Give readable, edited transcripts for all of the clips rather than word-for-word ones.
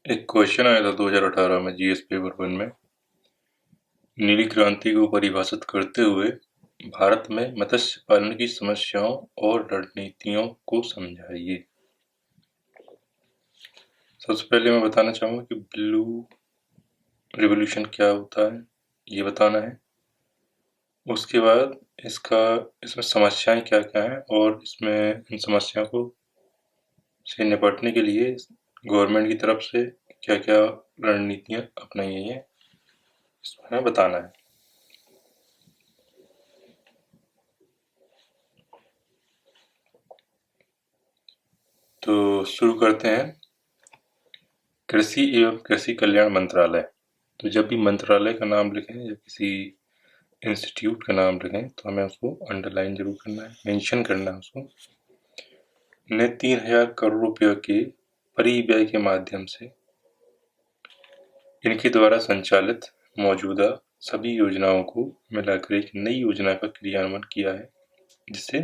एक क्वेश्चन आया था 2018 में जीएस पेपर 1 में। नीली क्रांति को परिभाषित करते हुए भारत में मत्स्य पालन की समस्याओं और रणनीतियों को समझाइए। सबसे पहले मैं बताना चाहूँगा कि ब्लू रिवॉल्यूशन क्या होता है, ये बताना है। उसके बाद इसमें समस्याएं क्या क्या हैं और इसमें इन समस्याओं को से निपटने के लिए गवर्नमेंट की तरफ से क्या क्या रणनीतियाँ अपनाई गई हैं, इसमें बताना है। तो शुरू करते हैं। कृषि एवं कृषि कल्याण मंत्रालय। तो जब भी मंत्रालय का नाम लिखें या किसी इंस्टीट्यूट का नाम लिखें तो हमें उसको अंडरलाइन जरूर करना है, मेंशन करना है उसको। ने 3,000 करोड़ रुपये के परिव्यय के माध्यम से इनके द्वारा संचालित मौजूदा सभी योजनाओं को मिलाकर एक नई योजना का क्रियान्वयन किया है, जिसे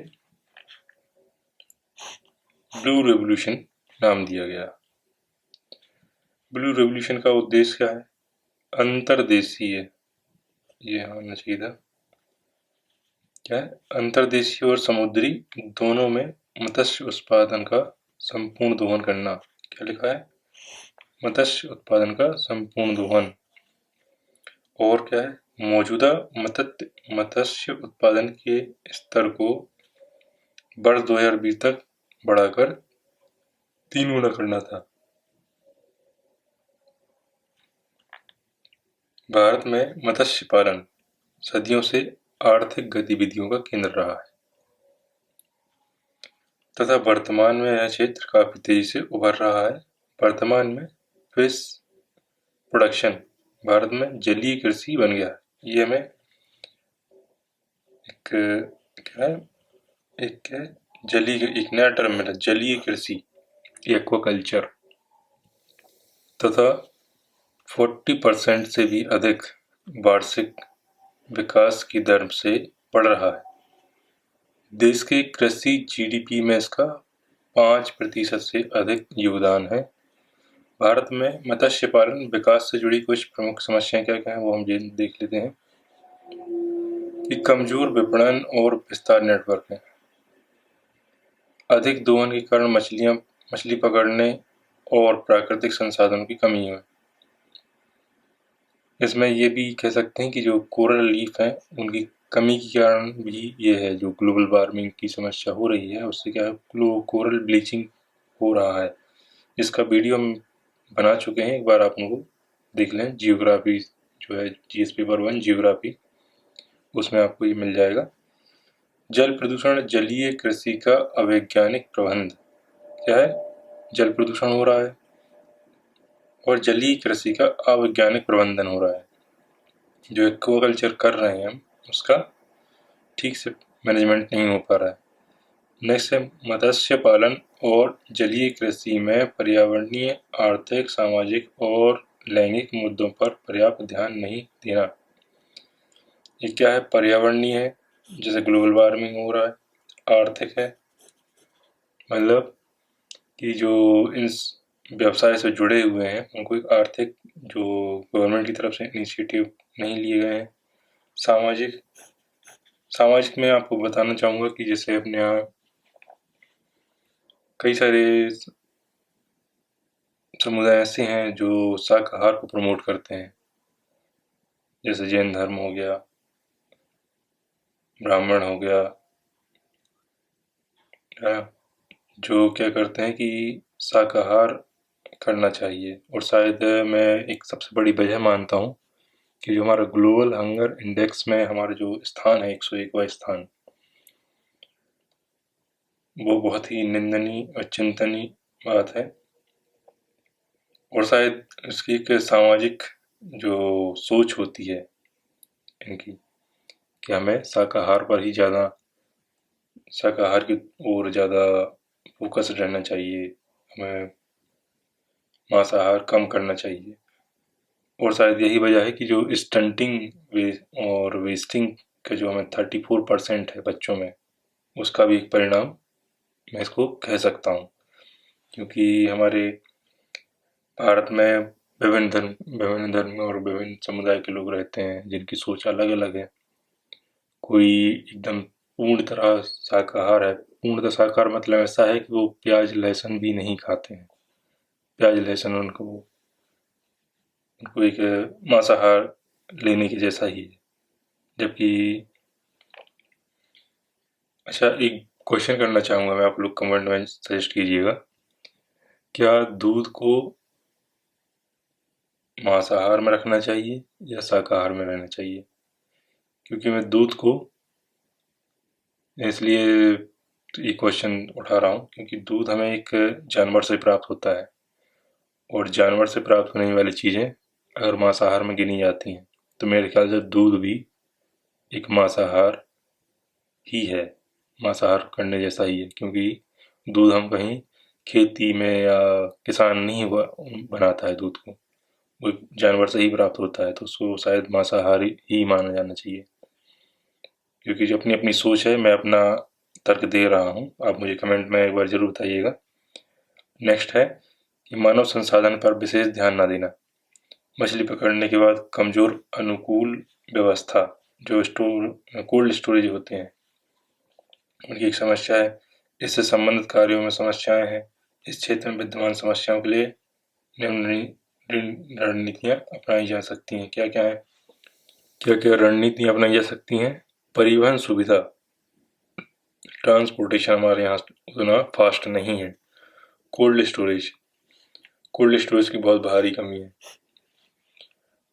ब्लू रेवोल्यूशन नाम दिया गया। ब्लू रेवोल्यूशन का उद्देश्य क्या है? अंतर्देशीय, ये होना चाहिए था, क्या है? अंतर्देशीय और समुद्री दोनों में मत्स्य उत्पादन का संपूर्ण दोहन करना। क्या लिखा है? मत्स्य उत्पादन का संपूर्ण दोहन। और क्या है? मौजूदा मत्स्य उत्पादन के स्तर को वर्ष 2020 तक बढ़ाकर 3 गुना करना था। भारत में मत्स्य पालन सदियों से आर्थिक गतिविधियों का केंद्र रहा है तथा वर्तमान में यह क्षेत्र काफी तेजी से उभर रहा है। वर्तमान में फिश प्रोडक्शन भारत में जलीय कृषि बन गया है। ये हमें एक क्या है, एक जलीय, एक नया टर्म मिला, जलीय कृषि, एक्वाकल्चर, तथा 40% से भी अधिक वार्षिक विकास की दर से बढ़ रहा है। देश के कृषि जीडीपी में इसका 5% से अधिक योगदान है। भारत में मत्स्य पालन विकास से जुड़ी कुछ प्रमुख समस्याएं क्या क्या है वो हम देख लेते हैं। कि कमजोर विपणन और विस्तार नेटवर्क है। अधिक दोहन के कारण मछली पकड़ने और प्राकृतिक संसाधनों की कमी है। इसमें ये भी कह सकते हैं कि जो कोरल रीफ है उनकी कमी के कारण भी ये है, जो ग्लोबल वार्मिंग की समस्या हो रही है उससे क्या है, कोरल ब्लीचिंग हो रहा है। इसका वीडियो हम बना चुके हैं, एक बार आप लोग देख लें। जियोग्राफी जो है जीएस पेपर 1 जियोग्राफी, उसमें आपको ये मिल जाएगा। जल प्रदूषण जलीय कृषि का अवैज्ञानिक प्रबंध। क्या है? जल प्रदूषण हो रहा है और जलीय कृषि का अवैज्ञानिक प्रबंधन हो रहा है। जो एक्वाकल्चर कर रहे हैं हम, उसका ठीक से मैनेजमेंट नहीं हो पा रहा है। नेक्स्ट है मत्स्य पालन और जलीय कृषि में पर्यावरणीय, आर्थिक, सामाजिक और लैंगिक मुद्दों पर पर्याप्त ध्यान नहीं देना। ये क्या है? पर्यावरणीय है, जैसे ग्लोबल वार्मिंग हो रहा है। आर्थिक है, मतलब कि जो इस व्यवसाय से जुड़े हुए हैं उनको एक आर्थिक जो गवर्नमेंट की तरफ से इनिशिएटिव नहीं लिए गए हैं। सामाजिक सामाजिक में आपको बताना चाहूँगा कि जैसे अपने यहाँ कई सारे समुदाय ऐसे हैं जो शाकाहार को प्रमोट करते हैं, जैसे जैन धर्म हो गया, ब्राह्मण हो गया, जो क्या करते हैं कि शाकाहार करना चाहिए। और शायद मैं एक सबसे बड़ी वजह मानता हूँ कि जो हमारा ग्लोबल हंगर इंडेक्स में हमारा जो स्थान है 101वां स्थान, वो बहुत ही निंदनीय और चिंतनीय बात है। और शायद इसकी एक सामाजिक जो सोच होती है इनकी कि हमें शाकाहार की ओर ज़्यादा फोकस रहना चाहिए, हमें मांसाहार कम करना चाहिए। और शायद यही वजह है कि जो स्टंटिंग और वेस्टिंग का जो हमें 34% है बच्चों में, उसका भी एक परिणाम मैं इसको कह सकता हूँ। क्योंकि हमारे भारत में विभिन्न धर्म और विभिन्न समुदाय के लोग रहते हैं जिनकी सोच अलग अलग है। कोई एकदम पूर्ण तरह शाकाहार है। पूर्णतः शाकाहार मतलब ऐसा है कि वो प्याज लहसुन भी नहीं खाते हैं। प्याज लहसुन उनको उनको एक मांसाहार लेने के जैसा ही है। जबकि अच्छा, एक क्वेश्चन करना चाहूँगा मैं, आप लोग कमेंट में सजेस्ट कीजिएगा। क्या दूध को मांसाहार में रखना चाहिए या शाकाहार में रहना चाहिए? क्योंकि मैं दूध को इसलिए ये क्वेश्चन उठा रहा हूँ क्योंकि दूध हमें एक जानवर से प्राप्त होता है, और जानवर से प्राप्त होने वाली चीज़ें अगर मांसाहार में गिनी जाती हैं तो मेरे ख्याल से दूध भी एक मांसाहार ही है। मांसाहार करने जैसा ही है, क्योंकि दूध हम कहीं खेती में या किसान नहीं बनाता है दूध को, वो जानवर से ही प्राप्त होता है, तो उसको शायद मांसाहारी ही माना जाना चाहिए। क्योंकि जो अपनी अपनी सोच है, मैं अपना तर्क दे रहा हूँ, आप मुझे कमेंट में एक बार जरूर बताइएगा। नेक्स्ट है कि मानव संसाधन पर विशेष ध्यान न देना। मछली पकड़ने के बाद कमजोर अनुकूल व्यवस्था, जो कोल्ड स्टोरेज होते हैं, उनकी एक समस्या है। इससे संबंधित कार्यों में समस्याएं हैं। इस क्षेत्र में विद्यमान समस्याओं के लिए निम्न रणनीतियां अपनाई जा सकती हैं। क्या क्या है? क्या क्या रणनीतियां अपनाई जा सकती हैं? परिवहन सुविधा, ट्रांसपोर्टेशन हमारे यहाँ उतना फास्ट नहीं है। कोल्ड स्टोरेज, कोल्ड स्टोरेज की बहुत भारी कमी है।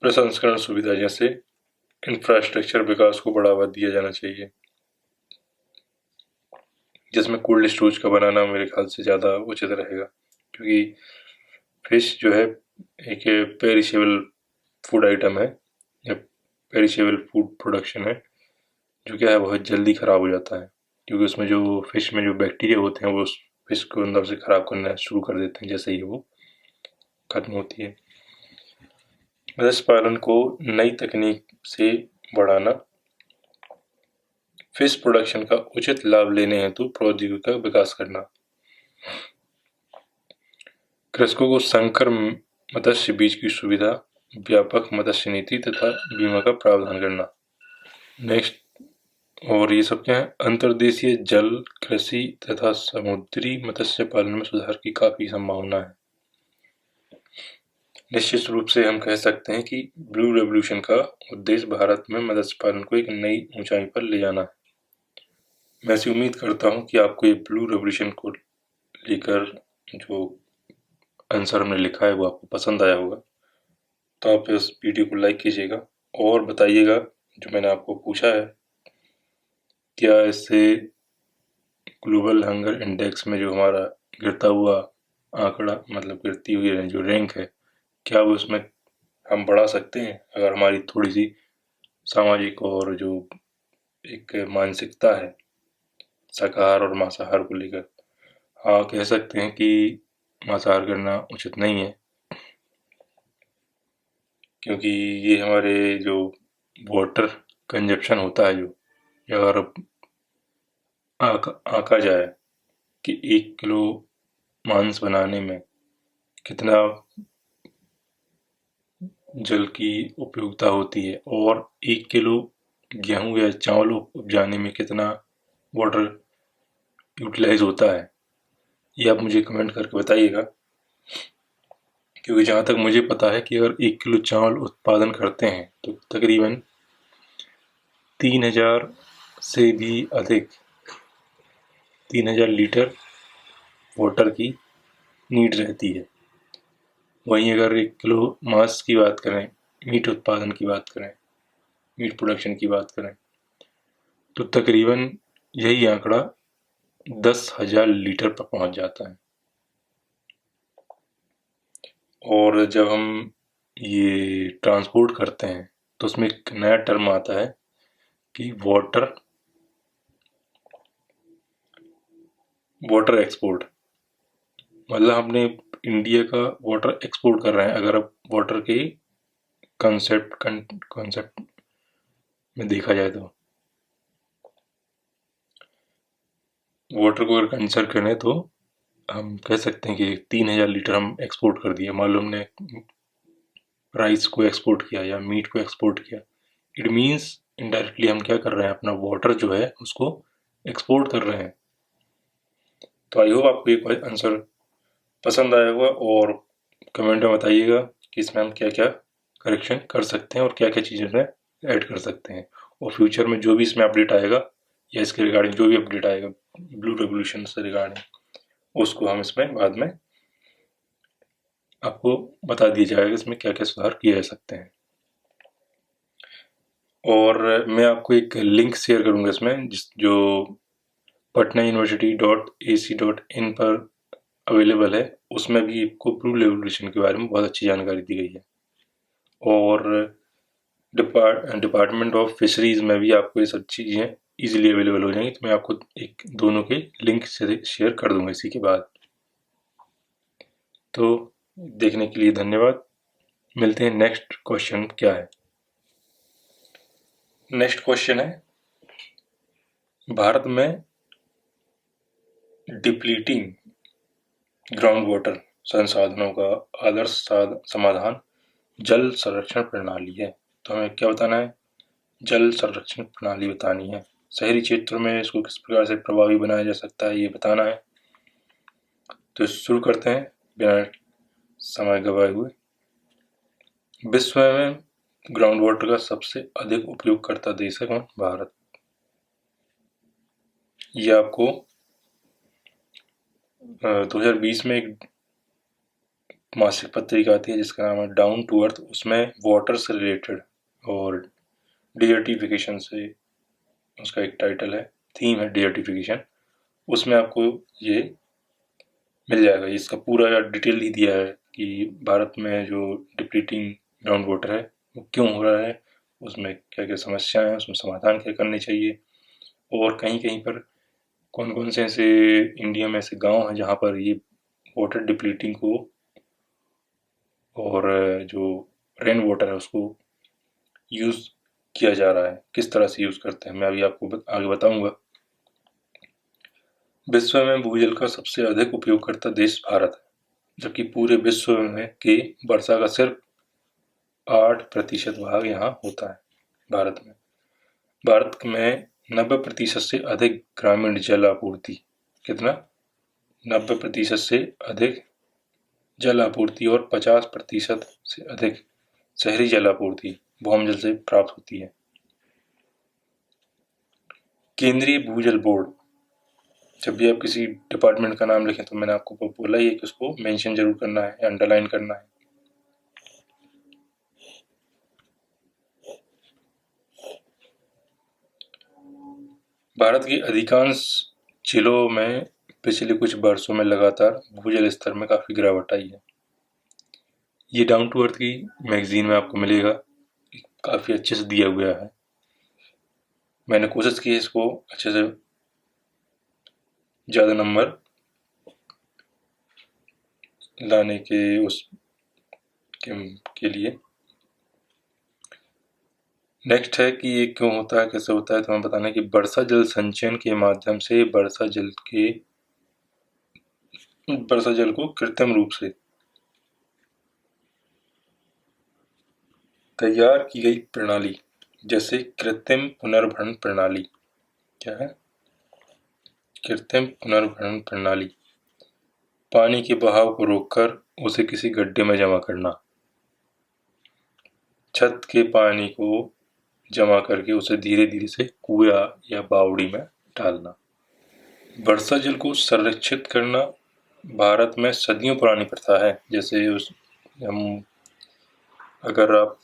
प्रसंस्करण सुविधा, जैसे इंफ्रास्ट्रक्चर विकास को बढ़ावा दिया जाना चाहिए, जिसमें कोल्ड स्टोरेज का बनाना मेरे ख्याल से ज़्यादा उचित रहेगा। क्योंकि फिश जो है एक पेरिशेबल फूड आइटम है, या पेरिशेबल फूड प्रोडक्शन है, जो क्या है बहुत जल्दी ख़राब हो जाता है। क्योंकि उसमें जो फिश में जो बैक्टीरिया होते हैं वो उस फिश को अंदर से ख़राब करना शुरू कर देते हैं जैसे ही वो खत्म होती है। मत्स्य पालन को नई तकनीक से बढ़ाना, फिश प्रोडक्शन का उचित लाभ लेने हेतु प्रौद्योगिकी का विकास करना, कृषकों को संकर मत्स्य बीज की सुविधा, व्यापक मत्स्य नीति तथा बीमा का प्रावधान करना। नेक्स्ट, और ये सब क्या है? अंतर्देशीय जल कृषि तथा समुद्री मत्स्य पालन में सुधार की काफी संभावना है। निश्चित रूप से हम कह सकते हैं कि ब्लू रेवोल्यूशन का उद्देश्य भारत में मत्स्य पालन को एक नई ऊंचाई पर ले जाना है। मैं ऐसी उम्मीद करता हूँ कि आपको ये ब्लू रेवोल्यूशन को लेकर जो आंसर हमने लिखा है वो आपको पसंद आया होगा। तो आप इस वीडियो को लाइक कीजिएगा और बताइएगा जो मैंने आपको पूछा है, क्या इससे ग्लोबल हंगर इंडेक्स में जो हमारा गिरता हुआ आंकड़ा, मतलब गिरती हुई जो रैंक है, क्या वो उसमें हम बढ़ा सकते हैं अगर हमारी थोड़ी सी सामाजिक और जो एक मानसिकता है शाकाहार और मांसाहार को लेकर? हाँ, कह सकते हैं कि मांसाहार करना उचित नहीं है, क्योंकि ये हमारे जो वाटर कंजप्शन होता है, जो अगर आंका जाए कि 1 किलो मांस बनाने में कितना जल की उपयोगिता होती है, और 1 किलो गेहूं या चावल उपजाने में कितना वाटर यूटिलाइज होता है, ये आप मुझे कमेंट करके बताइएगा। क्योंकि जहाँ तक मुझे पता है कि अगर 1 किलो चावल उत्पादन करते हैं तो तकरीबन 3000 से भी अधिक 3000 लीटर वाटर की नीड रहती है। वहीं अगर 1 किलो मांस की बात करें, मीट उत्पादन की बात करें, मीट प्रोडक्शन की बात करें, तो तकरीबन यही आंकड़ा 10,000 लीटर पर पहुंच जाता है। और जब हम ये ट्रांसपोर्ट करते हैं तो उसमें एक नया टर्म आता है कि वाटर एक्सपोर्ट, मतलब हमने इंडिया का वाटर एक्सपोर्ट कर रहे हैं अगर अब वाटर के कॉन्सेप्ट में देखा जाए तो। वाटर को अगर कंसर्व करें तो हम कह सकते हैं कि 3000 लीटर हम एक्सपोर्ट कर दिए। मान लो हमने राइस को एक्सपोर्ट किया या मीट को एक्सपोर्ट किया, इट मीन्स इनडायरेक्टली हम क्या कर रहे हैं, अपना वाटर जो है उसको एक्सपोर्ट कर रहे हैं। तो आई होप आपको ये आंसर पसंद आया होगा, और कमेंट में बताइएगा कि इसमें हम क्या क्या करेक्शन कर सकते हैं और क्या क्या चीज़ें में ऐड कर सकते हैं। और फ्यूचर में जो भी इसमें अपडेट आएगा या इसके रिगार्डिंग जो भी अपडेट आएगा ब्लू रेवोल्यूशन से रिगार्डिंग, उसको हम इसमें बाद में आपको बता दिया जाएगा इसमें क्या क्या सुधार किए जा सकते हैं। और मैं आपको एक लिंक शेयर करूंगा इसमें जो पटना यूनिवर्सिटी .ac.in पर अवेलेबल है, उसमें भी आपको ब्लू रेवोल्यूशन के बारे में बहुत अच्छी जानकारी दी गई है। और डिपार्टमेंट ऑफ फिशरीज में भी आपको ये सब चीज़ें इजीली अवेलेबल हो जाएंगी। तो मैं आपको एक दोनों के लिंक से शेयर कर दूंगा इसी के बाद। तो देखने के लिए धन्यवाद। मिलते हैं नेक्स्ट क्वेश्चन क्या है। नेक्स्ट क्वेश्चन है, भारत में डिप्लीटिंग ग्राउंड वाटर संसाधनों का आदर्श समाधान जल संरक्षण प्रणाली है। तो हमें क्या बताना है, जल संरक्षण प्रणाली बतानी है। शहरी क्षेत्रों में इसको किस प्रकार से प्रभावी बनाया जा सकता है ये बताना है। तो शुरू करते हैं बिना समय गवाए हुए। विश्व में ग्राउंड वाटर का सबसे अधिक उपयोगकर्ता देश है कौन? भारत। ये आपको 2020 में एक मासिक पत्रिका आती है जिसका नाम है डाउन टू अर्थ, उसमें वाटर से रिलेटेड और डिजर्टिफिकेशन से उसका एक टाइटल है, थीम है डिजर्टिफिकेशन। उसमें आपको ये मिल जाएगा, इसका पूरा डिटेल ही दिया है कि भारत में जो डिप्लीटिंग ग्राउंड वाटर है वो क्यों हो रहा है, उसमें क्या क्या समस्याएं हैं, उसमें समाधान क्या करने चाहिए, और कहीं कहीं पर कौन कौन से ऐसे इंडिया में ऐसे गांव हैं जहाँ पर ये वाटर डिप्लीटिंग को और जो रेन वाटर है उसको यूज़ किया जा रहा है, किस तरह से यूज़ करते हैं मैं अभी आपको आगे बताऊंगा। विश्व में भूजल का सबसे अधिक उपयोगकर्ता देश भारत है, जबकि पूरे विश्व में के वर्षा का सिर्फ 8% भाग यहाँ होता है भारत में। भारत में 90% से अधिक ग्रामीण जल आपूर्ति, कितना? 90% से अधिक जल आपूर्ति और 50% से अधिक शहरी जल आपूर्ति भूजल से प्राप्त होती है। केंद्रीय भूजल बोर्ड, जब भी आप किसी डिपार्टमेंट का नाम लिखें तो मैंने आपको बोला ही है कि उसको मेंशन जरूर करना है, अंडरलाइन करना है। भारत की अधिकांश जिलों में पिछले कुछ वर्षों में लगातार भूजल स्तर में काफ़ी गिरावट आई है। ये डाउन टू अर्थ की मैगजीन में आपको मिलेगा, काफ़ी अच्छे से दिया हुआ है। मैंने कोशिश की है इसको अच्छे से ज़्यादा नंबर लाने के लिए। नेक्स्ट है कि ये क्यों होता है, कैसे होता है, तो हमें बताना है कि वर्षा जल संचयन के माध्यम से वर्षा जल को कृत्रिम रूप से तैयार की गई प्रणाली, जैसे कृत्रिम पुनर्भरण प्रणाली। क्या है? कृत्रिम पुनर्भरण प्रणाली पानी के बहाव को रोककर उसे किसी गड्ढे में जमा करना, छत के पानी को जमा करके उसे धीरे धीरे से कुआं या बावड़ी में डालना। वर्षा जल को संरक्षित करना भारत में सदियों पुरानी प्रथा है। जैसे हम अगर आप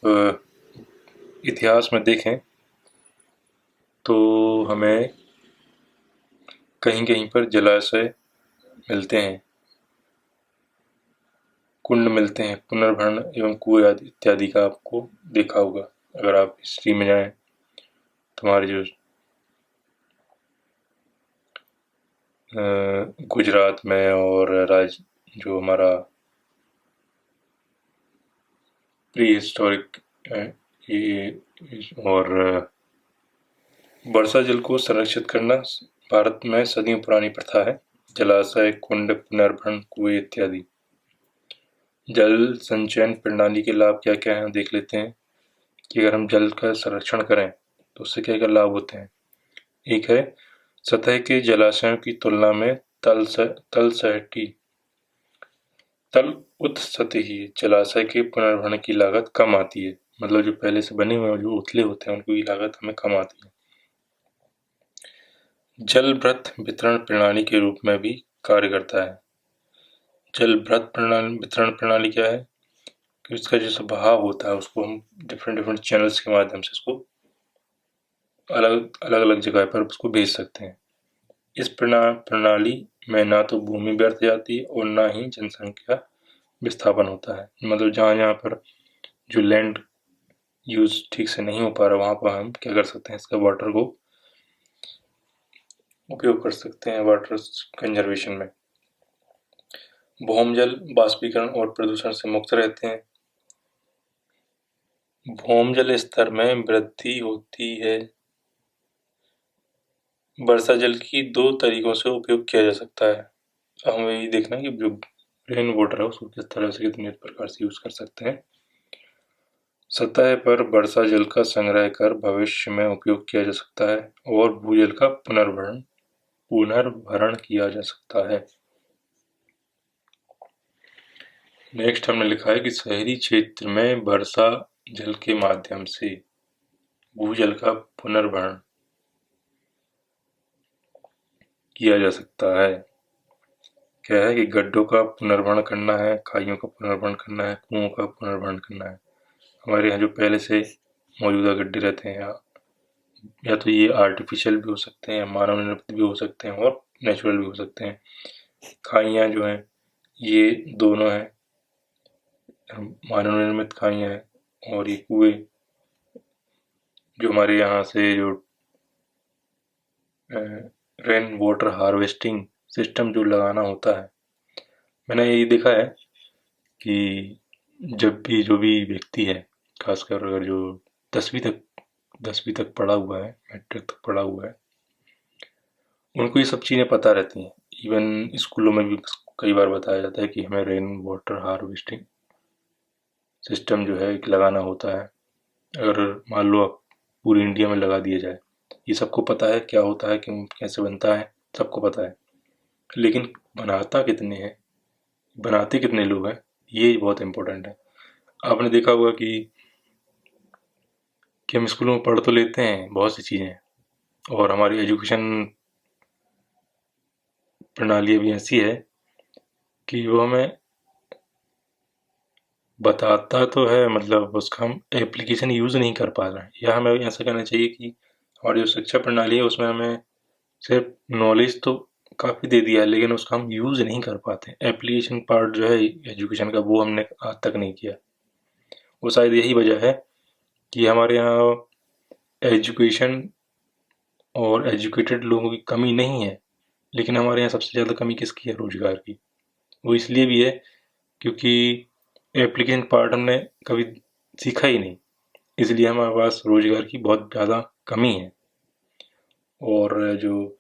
इतिहास में देखें तो हमें कहीं कहीं पर जलाशय मिलते हैं, कुंड मिलते हैं, पुनर्भरण एवं कुएं इत्यादि का आपको देखा होगा अगर आप हिस्ट्री में जाएं। तुम्हारे जो गुजरात में और जो हमारा प्री हिस्टोरिक और वर्षा जल को संरक्षित करना भारत में सदियों पुरानी प्रथा है। जलाशय, कुंड, पुनर्भरण, कुएं इत्यादि। जल संचयन प्रणाली के लाभ क्या क्या हैं देख लेते हैं कि अगर हम जल का संरक्षण करें तो उससे क्या क्या लाभ होते हैं। एक है सतह के जलाशयों की तुलना में तल उत्सतही जलाशय के पुनर्भरण की लागत कम आती है। मतलब जो पहले से बने हुए जो उथले होते हैं उनकी लागत हमें कम आती है। जल वृत्त वितरण प्रणाली के रूप में भी कार्य करता है। जल वृत्त वितरण प्रणाली क्या है कि उसका जैसे बहाव होता है उसको हम डिफरेंट चैनल्स के माध्यम से उसको अलग जगह पर उसको भेज सकते हैं। इस प्रणाली में ना तो भूमि व्यर्थ जाती है और ना ही जनसंख्या विस्थापन होता है। मतलब जहाँ पर जो लैंड यूज ठीक से नहीं हो पा रहा वहाँ पर हम क्या कर सकते हैं, इसका वाटर को उपयोग कर सकते हैं वाटर कंजर्वेशन में। भौमजल बाष्पीकरण और प्रदूषण से मुक्त रहते हैं। भौमजल स्तर में वृद्धि होती है। वर्षा जल की दो तरीकों से उपयोग किया जा सकता है। अब हमें ये देखना है कि जो रेन वाटर है उसको किस तरह से कितने प्रकार से यूज कर सकते हैं। सतह पर वर्षा जल का संग्रह कर भविष्य में उपयोग किया जा सकता है और भूजल का पुनर्भरण किया जा सकता है। नेक्स्ट हमने लिखा है कि शहरी क्षेत्र में वर्षा जल के माध्यम से भूजल का पुनर्भरण किया जा सकता है। क्या है कि गड्ढों का पुनर्भरण करना है, खाइयों का पुनर्भरण करना है, कुओं का पुनर्भरण करना है। हमारे यहाँ जो पहले से मौजूदा गड्ढे रहते हैं या तो ये आर्टिफिशियल भी हो सकते हैं, मानव निर्मित भी हो सकते हैं और नेचुरल भी हो सकते हैं। खाइयाँ जो हैं ये दोनों हैं, मानव निर्मित खाइयाँ हैं और ये कुएं जो हमारे यहाँ से जो रेन वाटर हार्वेस्टिंग सिस्टम जो लगाना होता है। मैंने ये देखा है कि जब भी जो भी व्यक्ति है, खासकर अगर जो 10वीं तक पढ़ा हुआ है, मैट्रिक तक पढ़ा हुआ है, उनको ये सब चीज़ें पता रहती हैं। इवन स्कूलों में भी कई बार बताया जाता है कि हमें रेन वाटर हार्वेस्टिंग सिस्टम जो है लगाना होता है। अगर मान लो आप पूरी इंडिया में लगा दिया जाए, ये सबको पता है क्या होता है, क्यों कैसे बनता है, सबको पता है। लेकिन बनाता कितने हैं, बनाते कितने लोग हैं, ये बहुत इम्पोर्टेंट है। आपने देखा होगा कि हम स्कूलों में पढ़ तो लेते हैं बहुत सी चीज़ें और हमारी एजुकेशन प्रणाली अभी ऐसी है कि वो हमें बताता तो है, मतलब उसका हम एप्लीकेशन यूज़ नहीं कर पा रहे हैं। या हमें ऐसा करना चाहिए कि हमारी जो शिक्षा प्रणाली है उसमें हमें सिर्फ नॉलेज तो काफ़ी दे दिया है लेकिन उसका हम यूज़ नहीं कर पाते। एप्लीकेशन पार्ट जो है एजुकेशन का वो हमने आज तक नहीं किया। वो शायद यही वजह है कि हमारे यहाँ एजुकेशन और एजुकेटेड लोगों की कमी नहीं है, लेकिन हमारे यहाँ सबसे ज़्यादा कमी किसकी है, रोजगार की। वो इसलिए भी है क्योंकि एप्लीकेशन पार्ट हमने कभी सीखा ही नहीं, इसलिए हमारे पास रोजगार की बहुत ज़्यादा कमी है। और जो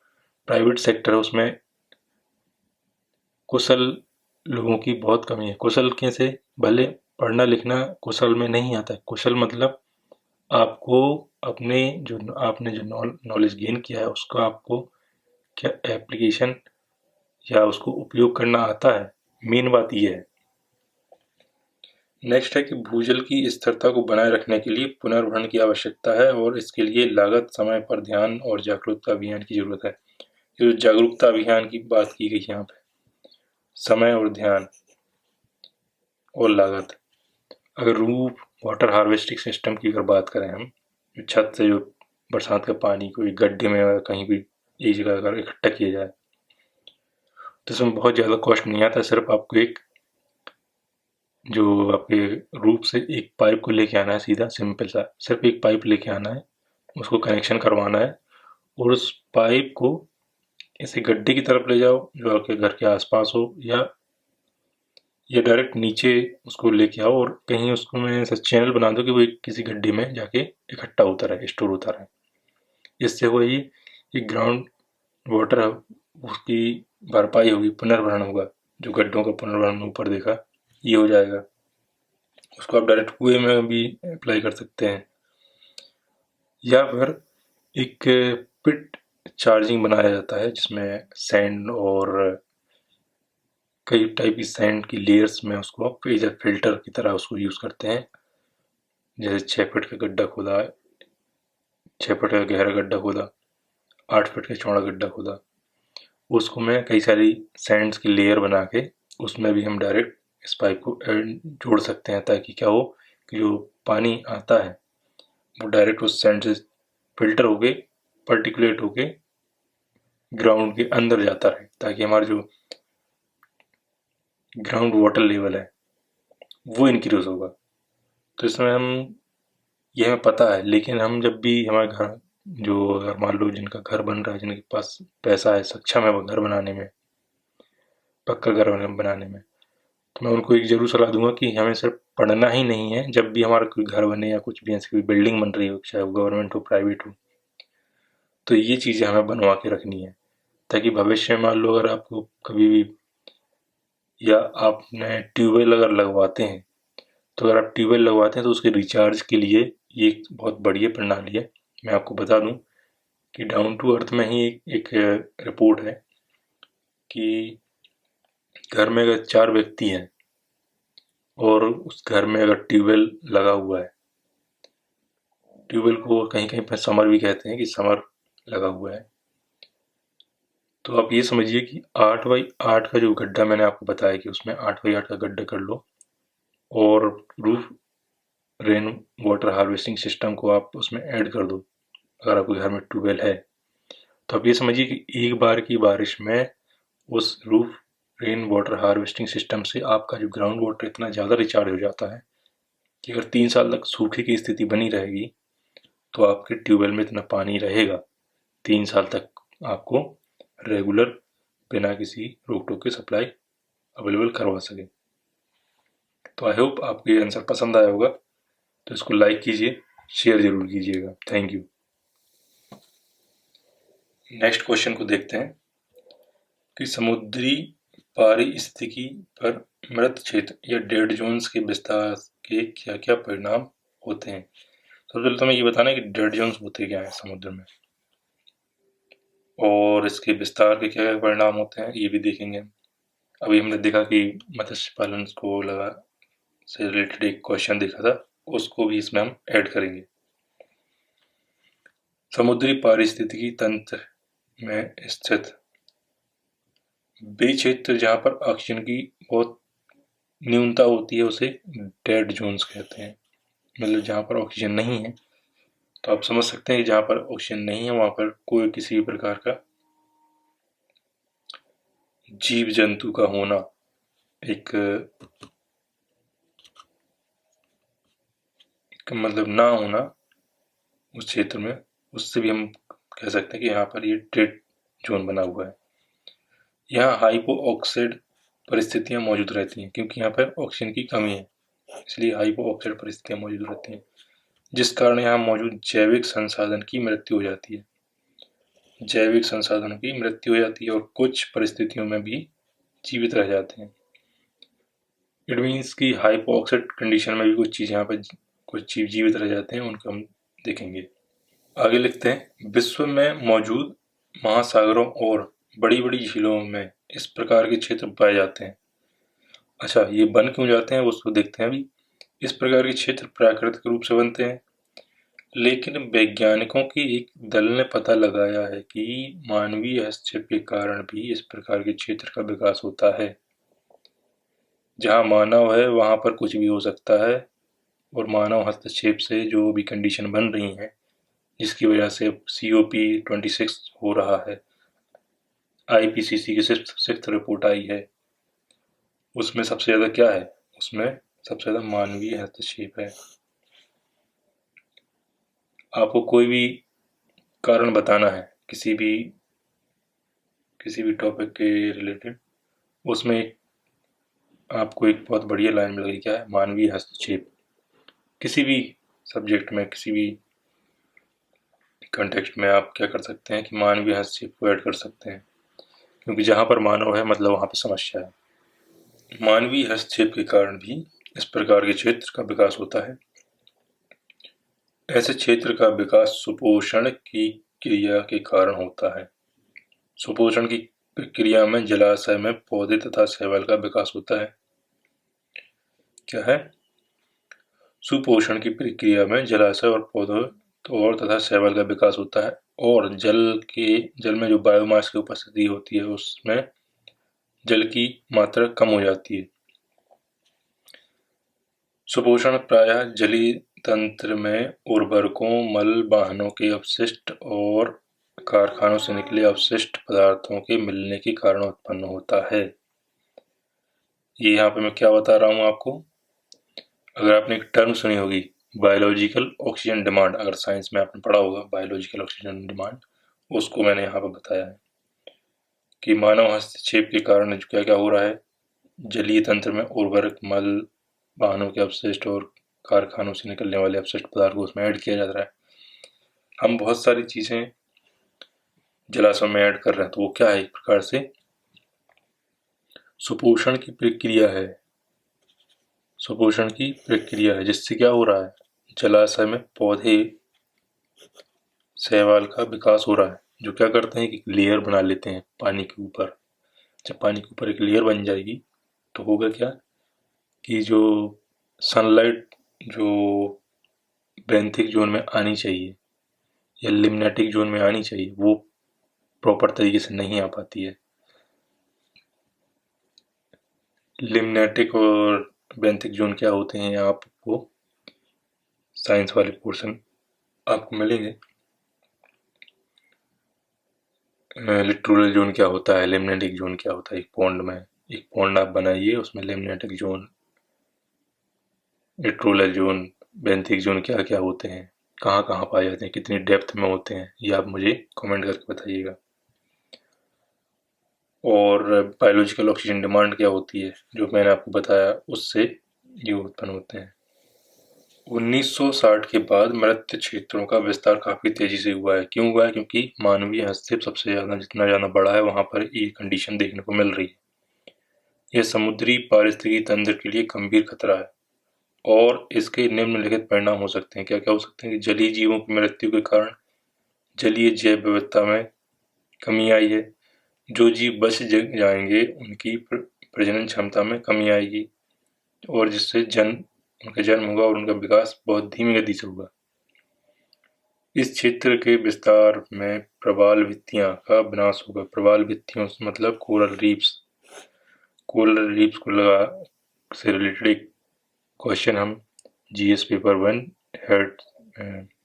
प्राइवेट सेक्टर है उसमें कुशल लोगों की बहुत कमी है। कुशल कैसे, भले पढ़ना लिखना कुशल में नहीं आता है। कुशल मतलब आपको आपने जो नॉलेज गेन किया है उसका आपको क्या एप्लीकेशन या उसको उपयोग करना आता है, मेन बात ये है। नेक्स्ट है कि भूजल की स्थिरता को बनाए रखने के लिए पुनर्भरण की आवश्यकता है और इसके लिए लागत, समय पर ध्यान और जागरूकता अभियान की जरूरत है। ये जो जागरूकता अभियान की बात की गई यहाँ पे, समय और ध्यान और लागत। अगर रूफ वाटर हार्वेस्टिंग सिस्टम की अगर बात करें हम, छत से जो बरसात का पानी कोई गड्ढे में कहीं भी एक जगह अगर इकट्ठा किया जाए तो इसमें बहुत ज़्यादा कॉस्ट नहीं आता। सिर्फ आपको एक जो आपके रूफ से एक पाइप को लेके आना है, सीधा सिंपल सा सिर्फ एक पाइप लेके आना है, उसको कनेक्शन करवाना है और उस पाइप को ऐसे गड्ढे की तरफ ले जाओ जो आपके घर के आसपास हो, या डायरेक्ट नीचे उसको लेके आओ और कहीं उसको में ऐसा चैनल बना दो कि वो किसी गड्ढे में जाके इकट्ठा होता रहे, स्टोर होता रहे। इससे वो ये ग्राउंड वाटर है उसकी भरपाई होगी, पुनर्भरण होगा, जो गड्ढों का पुनर्भरण ऊपर देखा, ये हो जाएगा। उसको आप डायरेक्ट कुएं में भी अप्लाई कर सकते हैं, या फिर एक पिट चार्जिंग बनाया जाता है जिसमें सैंड और कई टाइप की सैंड की लेयर्स में उसको एज ए फिल्टर की तरह उसको यूज़ करते हैं। जैसे 6 फीट का गड्ढा खोदा, 6 फीट का गहरा गड्ढा खोदा, 8 फीट का चौड़ा गड्ढा खोदा, उसको में कई सारी सैंड्स की लेयर बना के उसमें भी हम डायरेक्ट इस पाइप को जोड़ सकते हैं, ताकि क्या हो कि जो पानी आता है वो डायरेक्ट उस सैंड से फिल्टर होके पर्टिकुलेट होके ग्राउंड के अंदर जाता रहे, ताकि हमारा जो ग्राउंड वाटर लेवल है वो इंक्रीज होगा। तो इसमें हम ये हमें पता है, लेकिन हम जब भी हमारे घर जो अगर मान लो जिनका घर बन रहा है, जिनके पास पैसा है, सक्षम है वो घर बनाने में, पक्का घर बनाने में, तो मैं उनको एक ज़रूर सलाह दूंगा कि हमें सिर्फ पढ़ना ही नहीं है। जब भी हमारा कोई घर बने या कुछ भी ऐसी कोई बिल्डिंग बन रही हो, चाहे वो गवर्नमेंट हो प्राइवेट हो, तो ये चीज़ें हमें बनवा के रखनी है, ताकि भविष्य में मान लो अगर आपको कभी भी, या आपने ट्यूबवेल अगर लगवाते हैं, तो अगर आप ट्यूबवेल लगवाते हैं तो उसके रिचार्ज के लिए ये एक बहुत बढ़िया प्रणाली है। मैं आपको बता दूं कि डाउन टू अर्थ में ही एक रिपोर्ट है कि घर में अगर 4 व्यक्ति हैं और उस घर में अगर ट्यूबवेल लगा हुआ है, ट्यूबवेल को कहीं कहीं पर समर भी कहते हैं कि समर लगा हुआ है, तो आप ये समझिए कि 8x8 का जो गड्ढा मैंने आपको बताया कि उसमें 8x8 का गड्ढा कर लो, और roof rain water harvesting system को आप उसमें ऐड कर दो अगर आपके घर में ट्यूबवेल है। तो आप ये समझिए कि एक बार की बारिश में उस roof rain water harvesting system से आपका जो ग्राउंड वाटर इतना ज़्यादा रिचार्ज हो जाता है कि अगर 3 साल तक सूखे की स्थिति बनी रहेगी तो आपके ट्यूबवेल में इतना पानी रहेगा 3 साल तक आपको रेगुलर बिना किसी रोक टोक के सप्लाई अवेलेबल करवा सके। तो आई होप आपको ये आंसर पसंद आया होगा, तो इसको लाइक कीजिए, शेयर जरूर कीजिएगा। Thank you. नेक्स्ट क्वेश्चन को देखते हैं कि समुद्री पारिस्थितिकी पर मृत क्षेत्र या डेड जोन्स के विस्तार के क्या क्या परिणाम होते हैं। सबसे पहले तो मैं ये बताना है कि डेड जोन्स होते क्या है समुद्र में, और इसके विस्तार के क्या क्या परिणाम होते हैं ये भी देखेंगे। अभी हमने देखा कि मत्स्य पालन को लगा से रिलेटेड एक क्वेश्चन देखा था, उसको भी इसमें हम ऐड करेंगे। समुद्री पारिस्थितिकी तंत्र में स्थित वे क्षेत्र जहाँ पर ऑक्सीजन की बहुत न्यूनता होती है उसे डेड जोन्स कहते हैं। मतलब जहाँ पर ऑक्सीजन नहीं है, तो आप समझ सकते हैं कि जहाँ पर ऑक्सीजन नहीं है वहाँ पर कोई किसी भी प्रकार का जीव जंतु का होना एक मतलब ना होना उस क्षेत्र में, उससे भी हम कह सकते हैं कि यहाँ पर ये डेड जोन बना हुआ है। यहाँ हाइपो ऑक्साइड परिस्थितियाँ मौजूद रहती हैं, क्योंकि यहाँ पर ऑक्सीजन की कमी है, इसलिए हाइपो ऑक्साइड परिस्थितियाँ मौजूद रहती हैं, जिस कारण यहाँ मौजूद जैविक संसाधन की मृत्यु हो जाती है। जैविक संसाधनों की मृत्यु हो जाती है और कुछ परिस्थितियों में भी जीवित रह जाते हैं। इट मीन्स कि हाइपो ऑक्साइड कंडीशन में भी कुछ चीज़ यहाँ पर कुछ जीव जीवित रह जाते हैं, उनको हम देखेंगे। आगे लिखते हैं, विश्व में मौजूद महासागरों और बड़ी बड़ी झीलों में इस प्रकार के क्षेत्र पाए जाते हैं। अच्छा, ये बन क्यों जाते हैं उसको देखते हैं अभी। इस प्रकार के क्षेत्र प्राकृतिक रूप से बनते हैं, लेकिन वैज्ञानिकों की एक दल ने पता लगाया है कि मानवीय हस्तक्षेप के कारण भी इस प्रकार के क्षेत्र का विकास होता है। जहाँ मानव है वहाँ पर कुछ भी हो सकता है, और मानव हस्तक्षेप से जो भी कंडीशन बन रही हैं जिसकी वजह से COP26 हो रहा है, IPCC की सिक्स्थ रिपोर्ट आई है, उसमें सबसे ज़्यादा क्या है, उसमें सबसे ज़्यादा मानवीय हस्तक्षेप है। आपको कोई भी कारण बताना है किसी भी टॉपिक के रिलेटेड, उसमें आपको एक बहुत बढ़िया लाइन मिल गई, क्या है, मानवीय हस्तक्षेप। किसी भी सब्जेक्ट में किसी भी कंटेक्स्ट में आप क्या कर सकते हैं कि मानवीय हस्तक्षेप को ऐड कर सकते हैं। क्योंकि जहाँ पर मानव है मतलब वहाँ पर समस्या है। मानवीय हस्तक्षेप के कारण भी इस प्रकार के क्षेत्र का विकास होता है। ऐसे क्षेत्र का विकास सुपोषण की क्रिया के कारण होता है। सुपोषण की प्रक्रिया में जलाशय में पौधे तथा शैवाल का विकास होता है। क्या है? सुपोषण की प्रक्रिया में जलाशय और पौधों और तथा शैवाल का विकास होता है और जल में जो बायोमास की उपस्थिति होती है उसमें जल की मात्रा कम हो जाती है। सुपोषण प्रायः जलीय तंत्र में उर्वरकों, मल, वाहनों के अपशिष्ट और कारखानों से निकले अपशिष्ट पदार्थों के मिलने के कारण उत्पन्न होता है। ये यहाँ पे मैं क्या बता रहा हूँ आपको, अगर आपने एक टर्म सुनी होगी बायोलॉजिकल ऑक्सीजन डिमांड, अगर साइंस में आपने पढ़ा होगा बायोलॉजिकल ऑक्सीजन डिमांड, उसको मैंने यहाँ पर बताया है कि मानव हस्तक्षेप के कारण क्या क्या हो रहा है, जलीय तंत्र में उर्वरक, मल, वाहनों के अपशिष्ट और कारखानों से निकलने वाले अपशिष्ट पदार्थ को उसमें ऐड किया जा रहा है। हम बहुत सारी चीजें जलाशय में ऐड कर रहे हैं, तो वो क्या है, एक प्रकार से सुपोषण की प्रक्रिया है। सुपोषण की प्रक्रिया है जिससे क्या हो रहा है, जलाशय में पौधे, शैवाल का विकास हो रहा है, जो क्या करते हैं कि लेयर बना लेते हैं पानी के ऊपर। जब पानी के ऊपर एक लेयर बन जाएगी तो होगा क्या कि जो सनलाइट जो बेंथिक जोन में आनी चाहिए या लिम्नेटिक जोन में आनी चाहिए वो प्रॉपर तरीके से नहीं आ पाती है। लिम्नेटिक और बेंथिक जोन क्या होते हैं, आपको साइंस वाले पोर्शन आपको मिलेंगे। लिटोरल जोन क्या होता है, लिम्नेटिक जोन क्या होता है, एक पॉन्ड आप बनाइए, उसमें limnetic zone, littoral zone, benthic zone क्या क्या होते हैं, कहाँ कहाँ पाए जाते हैं, कितनी डेप्थ में होते हैं, ये आप मुझे कमेंट करके बताइएगा। और बायोलॉजिकल ऑक्सीजन डिमांड क्या होती है, जो मैंने आपको बताया उससे ये उत्पन्न होते हैं। 1960 के बाद मृत क्षेत्रों का विस्तार काफी तेजी से हुआ है। क्यों हुआ है? क्योंकि मानवीय हस्तक्षेप सबसे ज्यादा जितना ज्यादा बढ़ा है वहां पर ये कंडीशन देखने को मिल रही है। यह समुद्री पारिस्थितिकी तंत्र के लिए गंभीर खतरा है और इसके निम्नलिखित परिणाम हो सकते हैं। क्या क्या हो सकते हैं? जलीय जीवों की मृत्यु के कारण जलीय जैव विविधता में कमी आई है। जो जीव बच जाएंगे उनकी प्रजनन क्षमता में कमी आएगी और जिससे उनका जन्म होगा और उनका विकास बहुत धीमी गति से होगा। इस क्षेत्र के विस्तार में प्रवाल भित्तियां का विनाश होगा। प्रवाल भित्तियों से मतलब कोरल रीफ्स। कोरल रीफ्स को लगा से रिलेटेड एक क्वेश्चन हम जीएस पेपर 1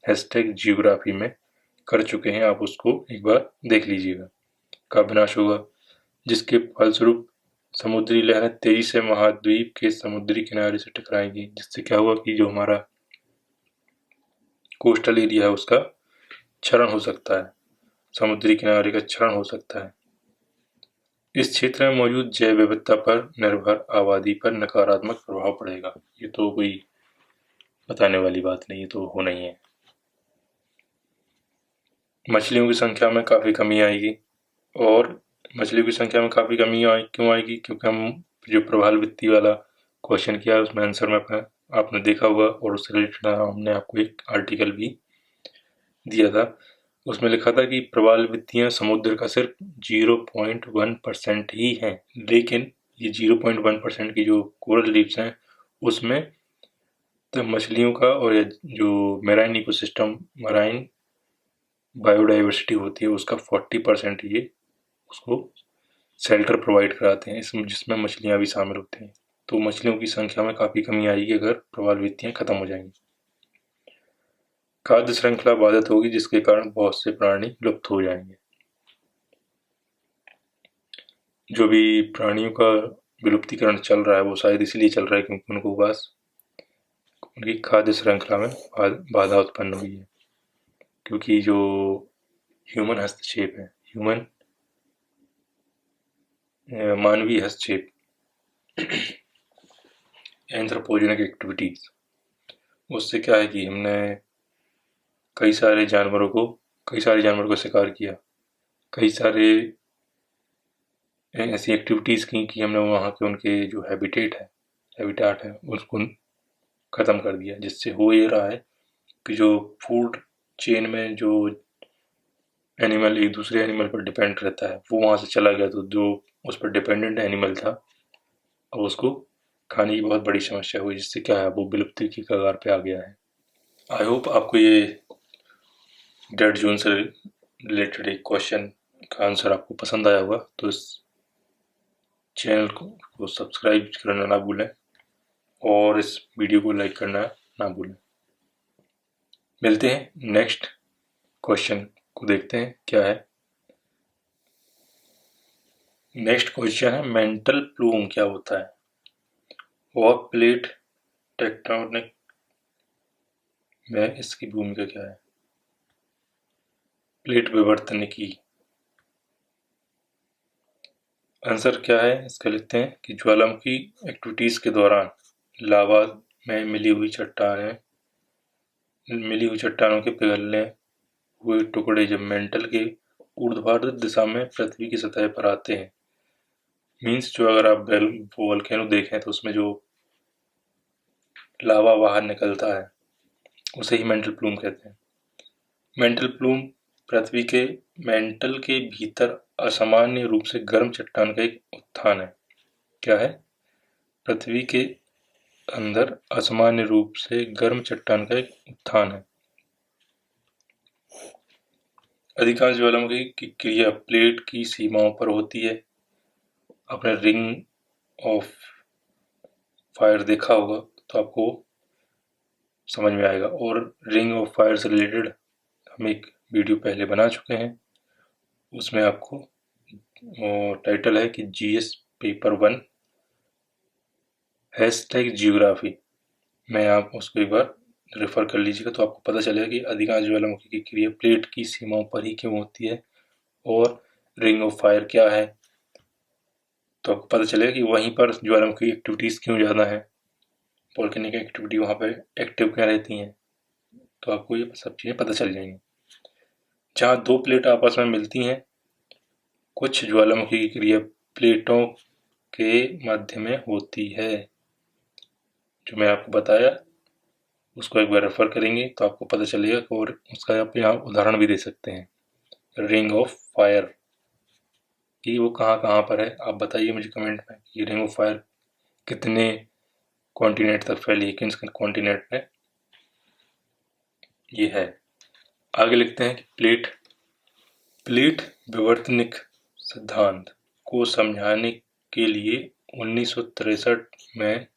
हैशटैग जियोग्राफी में कर चुके हैं, आप उसको एक बार देख लीजिएगा। का विनाश होगा जिसके फलस्वरूप समुद्री लहरें तेजी से महाद्वीप के समुद्री किनारे से टकराएंगी, जिससे क्या होगा कि जो हमारा कोस्टल एरिया है उसका क्षरण हो सकता है, समुद्री किनारे का क्षरण हो सकता है। इस क्षेत्र में मौजूद जैव विविधता पर निर्भर आबादी पर नकारात्मक प्रभाव पड़ेगा। ये तो कोई बताने वाली बात नहीं, ये तो होना ही है। मछलियों की संख्या में काफी कमी आएगी और मछलियों की संख्या में काफी कमी क्यों आएगी? क्योंकि हम जो प्रवाल भित्ति वाला क्वेश्चन किया उसमें आंसर में आपने देखा होगा और उससे रिलेटेड हमने आपको एक आर्टिकल भी दिया था। उसमें लिखा था कि प्रवाल भित्तियां समुद्र का सिर्फ 0.1% ही हैं, लेकिन ये 0.1% की जो कोरल रीफ्स हैं उसमें तो मछलियों का और जो मेराइन इकोसिस्टम, मराइन बायोडाइवर्सिटी होती है उसका 40% ये उसको शेल्टर प्रोवाइड कराते हैं, इसमें जिसमें मछलियां भी शामिल होती हैं। तो मछलियों की संख्या में काफी कमी आएगी अगर प्रवाल भित्तियां खत्म हो जाएंगी। खाद्य श्रृंखला बाधित होगी जिसके कारण बहुत से प्राणी लुप्त हो जाएंगे। जो भी प्राणियों का विलुप्तीकरण चल रहा है वो शायद इसलिए चल रहा है क्योंकि उनको बस उनकी खाद्य श्रृंखला में बाधा उत्पन्न हुई है। क्योंकि जो ह्यूमन हस्तक्षेप है, मानवीय हस्तक्षेप, एंथ्रोपोजेनिक एक्टिविटीज, उससे क्या है कि हमने कई सारे जानवरों को शिकार किया, कई सारे ऐसी एक्टिविटीज़ की कि हमने वहाँ के उनके जो हैबिटाट है उसको ख़त्म कर दिया, जिससे हो ये रहा है कि जो फूड चेन में जो एनिमल एक दूसरे एनिमल पर डिपेंड रहता है वो वहाँ से चला गया, तो जो उस पर डिपेंडेंट एनिमल था अब उसको खाने की बहुत बड़ी समस्या हुई, जिससे क्या है वो विलुप्ति की कगार पे आ गया है। आई होप आपको ये डेड जोन से रिलेटेड एक क्वेश्चन का आंसर आपको पसंद आया होगा, तो इस चैनल को सब्सक्राइब करना ना भूलें और इस वीडियो को लाइक करना ना भूलें। मिलते हैं नेक्स्ट क्वेश्चन को, देखते हैं क्या है। नेक्स्ट क्वेश्चन है मेंटल प्लूम क्या होता है और प्लेट टेक्टोनिक में इसकी भूमिका क्या है। प्लेट विवर्तन की आंसर क्या है इसका लिखते हैं कि ज्वालामुखी एक्टिविटीज के दौरान लावा में मिली हुई चट्टानों के पिघलने हुए टुकड़े जब मेंटल के ऊर्ध्वाधर दिशा में पृथ्वी की सतह पर आते हैं, मीन्स जो अगर आप वोल्केनो देखें तो उसमें जो लावा बाहर निकलता है उसे ही मेंटल प्लूम कहते हैं। मेंटल प्लूम पृथ्वी के मेंटल के भीतर असामान्य रूप से गर्म चट्टान का एक उत्थान है। क्या है? पृथ्वी के अंदर असामान्य रूप से गर्म चट्टान का एक उत्थान है। अधिकांश ज्वालामुखी की क्रिया प्लेट की सीमाओं पर होती है। आपने रिंग ऑफ फायर देखा होगा तो आपको समझ में आएगा, और रिंग ऑफ फायर से रिलेटेड हम एक वीडियो पहले बना चुके हैं, उसमें आपको टाइटल है कि GS पेपर 1 #जियोग्राफी में आप उसको एक बार रेफर कर लीजिएगा, तो आपको पता चलेगा कि अधिकांश ज्वालामुखी की क्रिया प्लेट की सीमाओं पर ही क्यों होती है और रिंग ऑफ फायर क्या है, तो आपको पता चलेगा कि वहीं पर ज्वालामुखी एक्टिविटीज़ क्यों ज़्यादा है, वोल्केनिक एक्टिविटी वहाँ पर एक्टिव क्या रहती हैं, तो आपको ये सब चीज़ें पता चल जाएंगी। जहाँ दो प्लेट आपस में मिलती हैं, कुछ ज्वालामुखी की क्रिया प्लेटों के मध्य में होती है, जो मैं आपको बताया उसको एक बार रेफर करेंगे तो आपको पता चलेगा, और उसका आप यहाँ उदाहरण भी दे सकते हैं रिंग ऑफ फायर कि वो कहाँ कहाँ पर है। आप बताइए मुझे कमेंट में कि रिंग ऑफ फायर कितने कॉन्टिनेंट तक फैली है, किन कॉन्टिनेंट में ये है। आगे लिखते हैं कि प्लेट विवर्तनिक सिद्धांत को समझाने के लिए 1963 में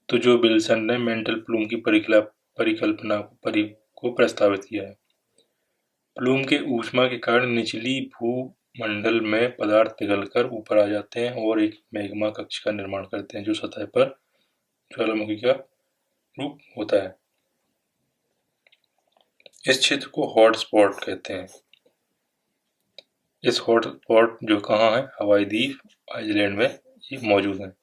जो विल्सन ने मेंटल प्लूम की परिकल्पना को प्रस्तावित किया है। प्लूम के ऊष्मा के कारण निचली भूमंडल में पदार्थ पिघलकर ऊपर आ जाते हैं और एक मैग्मा कक्ष का निर्माण करते हैं, जो सतह पर ज्वालामुखी का रूप होता है। इस क्षेत्र को हॉट स्पॉट कहते हैं। इस हॉट स्पॉट जो कहाँ है, हवाई द्वीप आइसलैंड में ये मौजूद है।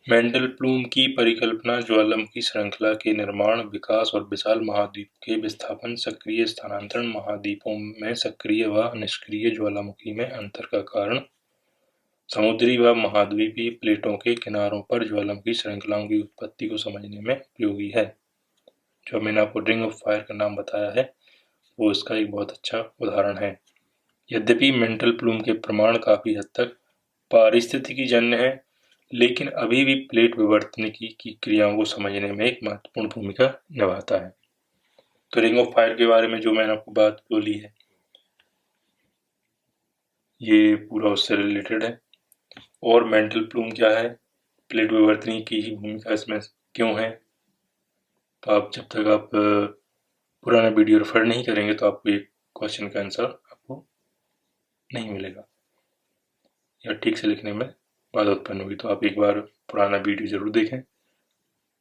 मेंटल प्लूम की परिकल्पना ज्वालामुखी श्रृंखला के निर्माण, विकास और विशाल महाद्वीप के विस्थापन, सक्रिय स्थानांतरण, महाद्वीपों में सक्रिय व निष्क्रिय ज्वालामुखी में अंतर का कारण, समुद्री व महाद्वीपीय प्लेटों के किनारों पर ज्वालामुखी श्रृंखलाओं की उत्पत्ति को समझने में उपयोगी है। जो मैंने आपको रिंग ऑफ फायर का नाम बताया है वो इसका एक बहुत अच्छा उदाहरण है। यद्यपि मेंटल प्लूम के प्रमाण काफी हद तक पारिस्थितिकी जन्य है, लेकिन अभी भी प्लेट विवर्तनिकी की क्रियाओं को समझने में एक महत्वपूर्ण भूमिका निभाता है। तो रिंग ऑफ फायर के बारे में जो मैंने आपको बात बोली है ये पूरा उससे रिलेटेड है। और मेंटल प्लूम क्या है, प्लेट विवर्तनिकी की भूमिका इसमें क्यों है, तो आप जब तक आप पुराना वीडियो रेफर नहीं करेंगे तो आपको एक क्वेश्चन का आंसर आपको नहीं मिलेगा या ठीक से लिखने में बाधा उत्पन्न होगी। तो आप एक बार पुराना वीडियो जरूर देखें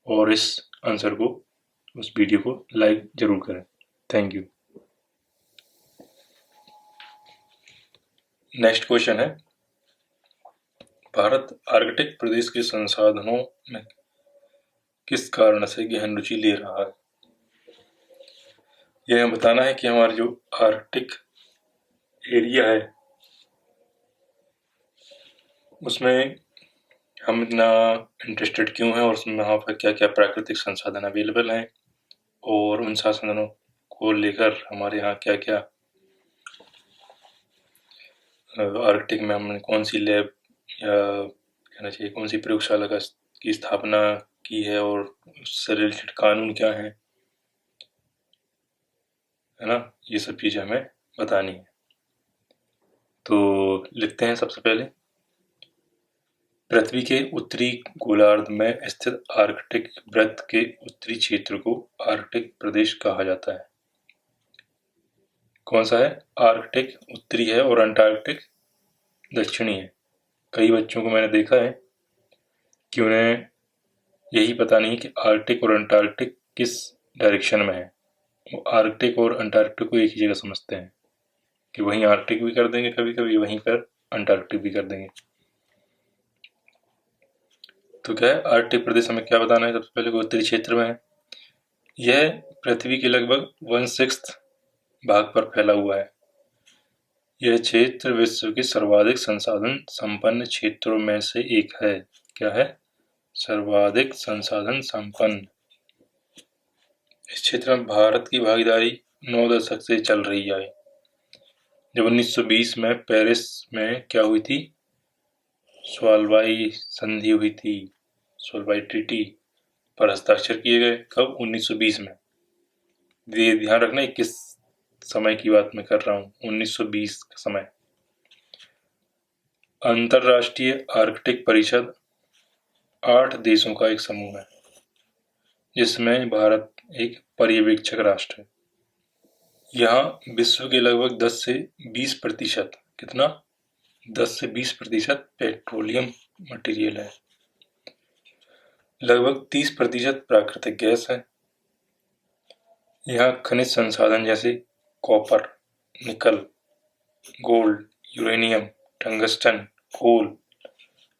और इस आंसर को, उस वीडियो को लाइक जरूर करें। Thank you. नेक्स्ट क्वेश्चन है, भारत आर्कटिक प्रदेश के संसाधनों में किस कारण से गहन रुचि ले रहा है। यह बताना है कि हमारा जो आर्कटिक एरिया है उसमें हम इतना इंटरेस्टेड क्यों हैं और उसमें वहाँ पर क्या-क्या प्राकृतिक संसाधन अवेलेबल हैं और उन संसाधनों को लेकर हमारे यहाँ क्या-क्या आर्कटिक में हमने कौन सी लैब या कहना चाहिए कौन सी प्रयोगशाला की स्थापना की है और उससे रिलेटेड कानून क्या है ना, ये सब चीज़ें हमें बतानी है। तो लिखते हैं सबसे पहले, पृथ्वी के उत्तरी गोलार्ध में स्थित आर्कटिक वृत्त के उत्तरी क्षेत्र को आर्कटिक प्रदेश कहा जाता है। कौन सा है? आर्कटिक उत्तरी है और अंटार्कटिक दक्षिणी है। कई बच्चों को मैंने देखा है कि उन्हें यही पता नहीं कि आर्कटिक और अंटार्कटिक किस डायरेक्शन में है। वो आर्कटिक और अंटार्कटिक को एक ही जगह समझते हैं कि वहीं आर्कटिक भी कर देंगे, कभी कभी वहीं पर अंटार्कटिक भी कर देंगे। तो क्या है, आर्कटिक प्रदेश हमें क्या बताना है? सबसे पहले उत्तरी क्षेत्र में है। यह पृथ्वी के लगभग 1/6 भाग पर फैला हुआ है। यह क्षेत्र विश्व के सर्वाधिक संसाधन संपन्न क्षेत्रों में से एक है। क्या है? सर्वाधिक संसाधन संपन्न। इस क्षेत्र में भारत की भागीदारी 9 दशक से चल रही है। जब 1920 में पेरिस में क्या हुई थी? स्वालबाई संधि हुई थी, स्वालबाई ट्रीटी पर हस्ताक्षर किए गए। कब? 1920 में। ये ध्यान रखना, किस समय की बात मैं कर रहा हूँ, 1920 का समय। अंतरराष्ट्रीय आर्कटिक परिषद 8 देशों का एक समूह है जिसमें भारत एक पर्यवेक्षक राष्ट्र है। यहाँ विश्व के लगभग 10 से 20% कितना? 10 से 20% पेट्रोलियम मटेरियल है। लगभग 30% प्राकृतिक गैस है। यहाँ खनिज संसाधन जैसे कॉपर, निकल, गोल्ड, यूरेनियम, टंगस्टन, कोल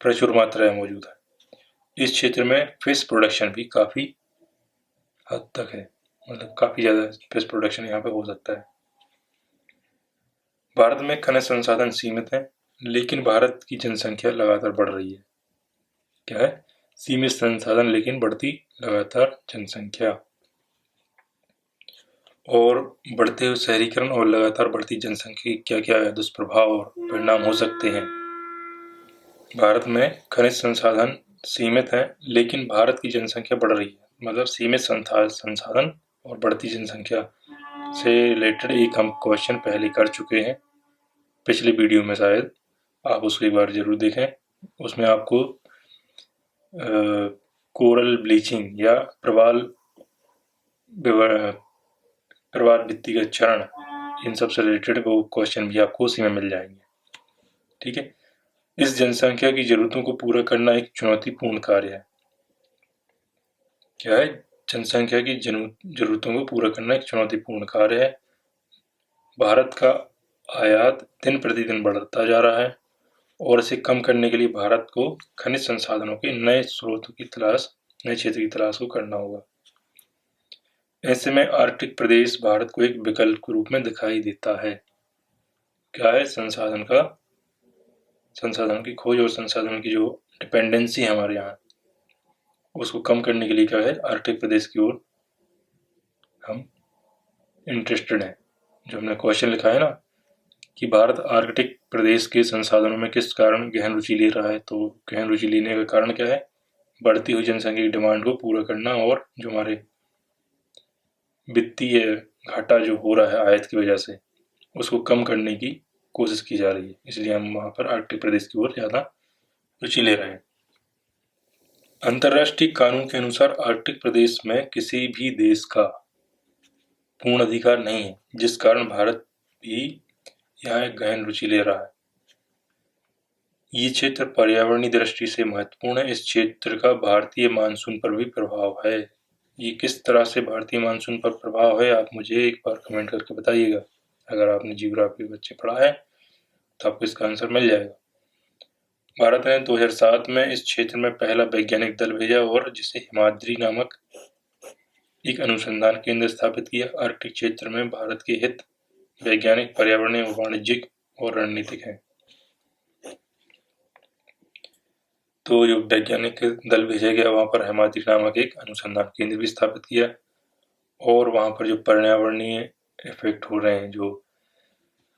प्रचुर मात्रा में मौजूद है। इस क्षेत्र में फिश प्रोडक्शन भी काफी हद तक है, मतलब काफी ज्यादा फिश प्रोडक्शन यहाँ पे हो सकता है। भारत में खनिज संसाधन सीमित है, लेकिन भारत की जनसंख्या लगातार बढ़ रही है। क्या है? सीमित संसाधन लेकिन बढ़ती लगातार जनसंख्या। और बढ़ते हुए शहरीकरण और लगातार बढ़ती जनसंख्या के क्या क्या दुष्प्रभाव और परिणाम हो सकते हैं? भारत में खनिज संसाधन सीमित है, लेकिन भारत की जनसंख्या बढ़ रही है। मतलब सीमित संसाधन और बढ़ती जनसंख्या से रिलेटेड एक हम क्वेश्चन पहले कर चुके हैं पिछले वीडियो में, शायद आप उसको एक बार जरूर देखें। उसमें आपको कोरल ब्लीचिंग या प्रवाल भित्ति का चरण, इन सब से रिलेटेड वो क्वेश्चन भी आपको उसी में मिल जाएंगे। ठीक है। इस जनसंख्या की जरूरतों को पूरा करना एक चुनौतीपूर्ण कार्य है। क्या है? जनसंख्या की जरूरतों को पूरा करना एक चुनौतीपूर्ण कार्य है। भारत का आयात दिन प्रतिदिन बढ़ता जा रहा है और इसे कम करने के लिए भारत को खनिज संसाधनों के नए स्रोतों की तलाश, नए क्षेत्र की तलाश को करना होगा। ऐसे में आर्कटिक प्रदेश भारत को एक विकल्प के रूप में दिखाई देता है। क्या है? संसाधन की खोज और संसाधन की जो डिपेंडेंसी है हमारे यहाँ, उसको कम करने के लिए क्या है, आर्कटिक प्रदेश की ओर हम इंटरेस्टेड हैं। जो हमने क्वेश्चन लिखा है ना कि भारत आर्कटिक प्रदेश के संसाधनों में किस कारण गहन रुचि ले रहा है, तो गहन रुचि लेने का कारण क्या है? बढ़ती हुई जनसंख्या की डिमांड को पूरा करना और जो हमारे वित्तीय घाटा जो हो रहा है आयात की वजह से, उसको कम करने की कोशिश की जा रही है। इसलिए हम वहाँ पर आर्कटिक प्रदेश की ओर ज़्यादा रुचि ले रहे हैं। अंतर्राष्ट्रीय कानून के अनुसार आर्कटिक प्रदेश में किसी भी देश का पूर्ण अधिकार नहीं है, जिस कारण भारत भी यहाँ एक गहन रुचि ले रहा है। ये क्षेत्र पर्यावरणीय दृष्टि से महत्वपूर्ण है। इस क्षेत्र का भारतीय मानसून पर भी प्रभाव है। ये किस तरह से भारतीय मानसून पर प्रभाव है, आप मुझे एक बार कमेंट करके बताइएगा। अगर आपने जियोग्राफी बच्चे पढ़ा है तो आपको इसका आंसर मिल जाएगा। भारत ने 2007 में इस क्षेत्र में पहला वैज्ञानिक दल भेजा और जिसे हिमाद्री नामक एक अनुसंधान केंद्र स्थापित किया। आर्कटिक क्षेत्र में भारत के हित वैज्ञानिक, पर्यावरणीय, वाणिज्यिक और रणनीतिक हैं। तो जो वैज्ञानिक दल भेजा गया वहाँ पर हेमाद्रि नामक एक अनुसंधान केंद्र भी स्थापित किया, और वहाँ पर जो पर्यावरणीय इफेक्ट हो रहे हैं, जो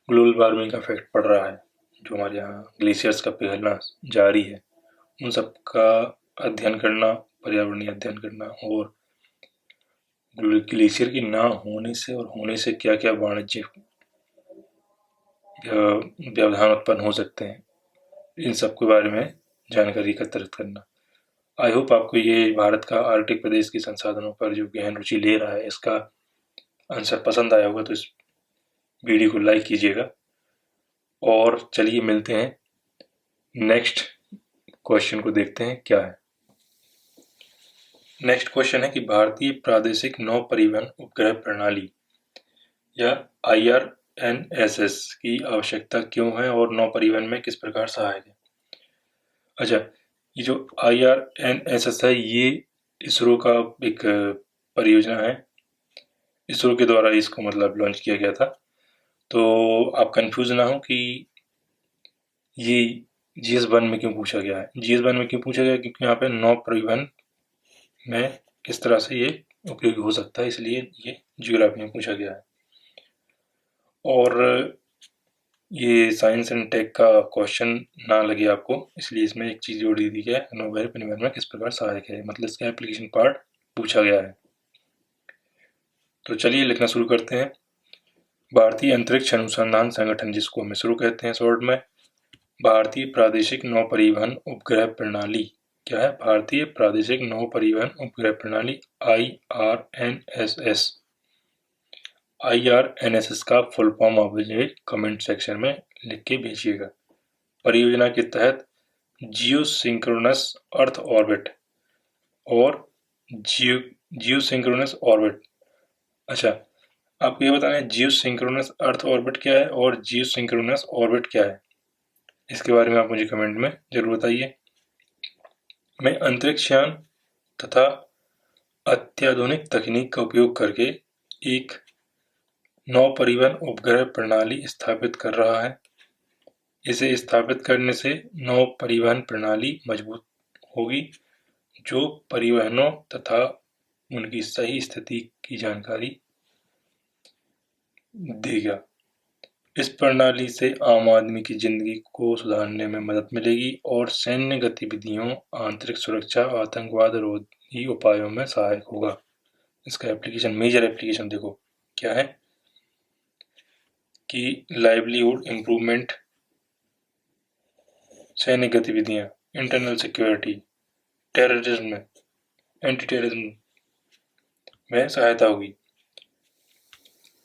ग्लोबल वार्मिंग का इफेक्ट पड़ रहा है, जो हमारे यहाँ ग्लेशियर्स का पिघलना जारी है, उन सब का अध्ययन करना, पर्यावरणीय अध्ययन करना, और ग्लेशियर की ना होने से और होने से क्या क्या वाणिज्यिक व्यवधान उत्पन्न हो सकते हैं, इन सब के बारे में जानकारी एकत्रित करना। आई होप आपको ये भारत का आर्कटिक प्रदेश के संसाधनों पर जो गहन रुचि ले रहा है, इसका आंसर पसंद आया होगा, तो इस वीडियो को लाइक कीजिएगा। और चलिए मिलते हैं, नेक्स्ट क्वेश्चन को देखते हैं क्या है। नेक्स्ट क्वेश्चन है कि भारतीय प्रादेशिक नौ परिवहन उपग्रह प्रणाली या IRNSS की आवश्यकता क्यों है और नौ परिवहन में किस प्रकार सहायक है। अच्छा, ये जो IRNSS है ये इसरो का एक परियोजना है, इसरो के द्वारा इसको मतलब लॉन्च किया गया था। तो आप कंफ्यूज ना हो कि ये GS1 में क्यों पूछा गया है। GS1 में क्यों पूछा गया, क्योंकि यहाँ पे नौ परिवहन में किस तरह से ये उपयोगी हो सकता है, इसलिए ये जियोग्राफी में पूछा गया है। और ये साइंस एंड टेक का क्वेश्चन ना लगे आपको, इसलिए इसमें एक चीज़ जोड़ दी गई है, नौ परिवहन में किस प्रकार सहायक है, मतलब इसका एप्लीकेशन पार्ट पूछा गया है। तो चलिए लिखना शुरू करते हैं। भारतीय अंतरिक्ष अनुसंधान संगठन, जिसको हम इसरो कहते हैं शॉर्ट में, भारतीय प्रादेशिक नौ परिवहन उपग्रह प्रणाली क्या है, भारतीय प्रादेशिक नौ परिवहन उपग्रह प्रणाली IRNSS। IRNSS का फुल फॉर्म आप मुझे कमेंट सेक्शन में लिख के भेजिएगा। परियोजना के तहत जियो सिंक्रोनस अर्थ ऑर्बिट और जियो सिंक्रोनस ऑर्बिट। अच्छा, आपको ये बताना है जियो सिंक्रोनस अर्थ ऑर्बिट क्या है और जियो सिंक्रोनस ऑर्बिट क्या है, इसके बारे में आप मुझे कमेंट में जरूर बताइए। मैं अंतरिक्ष यान तथा अत्याधुनिक तकनीक का उपयोग करके एक नौ परिवहन उपग्रह प्रणाली स्थापित कर रहा है। इसे स्थापित करने से नौ परिवहन प्रणाली मजबूत होगी, जो परिवहनों तथा उनकी सही स्थिति की जानकारी देगा। इस प्रणाली से आम आदमी की जिंदगी को सुधारने में मदद मिलेगी और सैन्य गतिविधियों, आंतरिक सुरक्षा, आतंकवाद रोधी उपायों में सहायक होगा। इसका एप्लीकेशन, मेजर एप्लीकेशन देखो क्या है कि लाइवलीहुड इम्प्रूवमेंट, सैन्य गतिविधियां, internal security, terrorism, anti terrorism में सहायता होगी।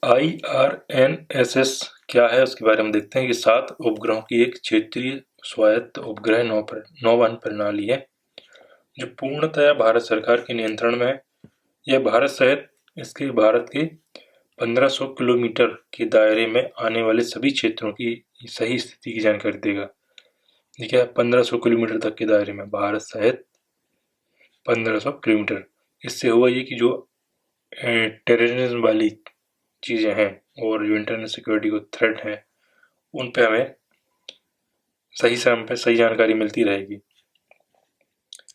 IRNSS क्या है उसके बारे में देखते हैं कि 7 उपग्रहों की एक क्षेत्रीय स्वायत्त उपग्रह नौवहन प्रणाली है, जो पूर्णतया भारत सरकार के नियंत्रण में है। यह भारत सहित इसके भारत के 1500 किलोमीटर के दायरे में आने वाले सभी क्षेत्रों की सही स्थिति की जानकारी देगा। ठीक है, 1500 किलोमीटर तक के दायरे में, भारत सहित 1500 किलोमीटर। इससे हुआ ये कि जो टेररिज्म वाली चीज़ें हैं और जो इंटरनल सिक्योरिटी को थ्रेट है, उन पे हमें सही समय पे सही जानकारी मिलती रहेगी।